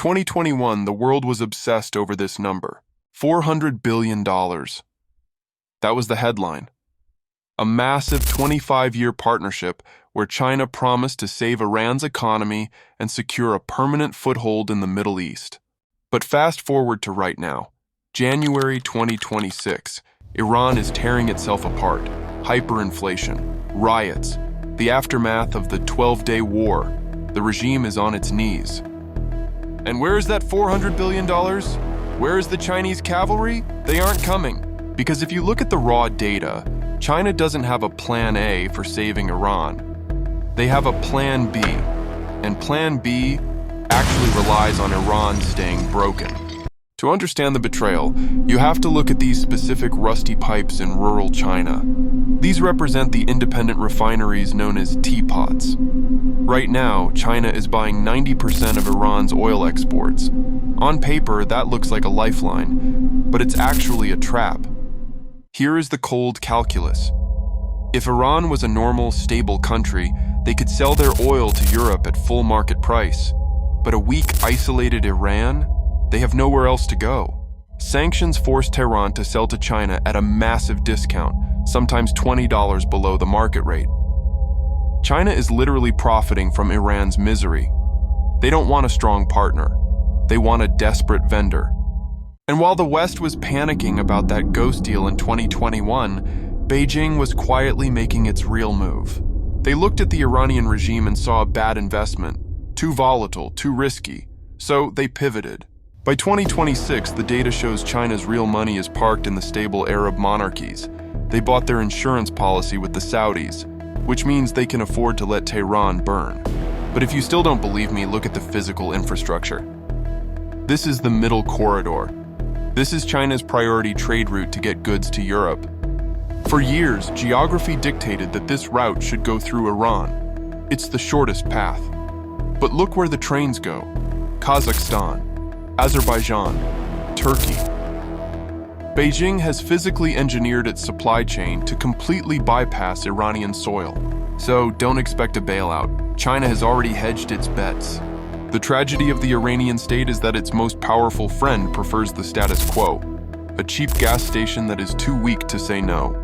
In 2021, the world was obsessed over this number, $400 billion. That was the headline. A massive 25-year partnership where China promised to save Iran's economy and secure a permanent foothold in the Middle East. But fast forward to right now, January 2026, Iran is tearing itself apart. Hyperinflation, riots, the aftermath of the 12-day war. The regime is on its knees. And where is that $400 billion? Where is the Chinese cavalry? They aren't coming. Because if you look at the raw data, China doesn't have a plan A for saving Iran. They have a plan B. And plan B actually relies on Iran staying broken. To understand the betrayal, you have to look at these specific rusty pipes in rural China. These represent the independent refineries known as teapots. Right now, China is buying 90% of Iran's oil exports. On paper, that looks like a lifeline, but it's actually a trap. Here is the cold calculus. If Iran was a normal, stable country, they could sell their oil to Europe at full market price. But a weak, isolated Iran? They have nowhere else to go. Sanctions force Tehran to sell to China at a massive discount, sometimes $20 below the market rate. China is literally profiting from Iran's misery. They don't want a strong partner. They want a desperate vendor. And while the West was panicking about that ghost deal in 2021, Beijing was quietly making its real move. They looked at the Iranian regime and saw a bad investment, too volatile, too risky, so they pivoted. By 2026, the data shows China's real money is parked in the stable Arab monarchies. They bought their insurance policy with the Saudis, which means they can afford to let Tehran burn. But if you still don't believe me, look at the physical infrastructure. This is the Middle Corridor. This is China's priority trade route to get goods to Europe. For years, geography dictated that this route should go through Iran. It's the shortest path. But look where the trains go: Kazakhstan, Azerbaijan, Turkey. Beijing has physically engineered its supply chain to completely bypass Iranian soil. So don't expect a bailout. China has already hedged its bets. The tragedy of the Iranian state is that its most powerful friend prefers the status quo, a cheap gas station that is too weak to say no.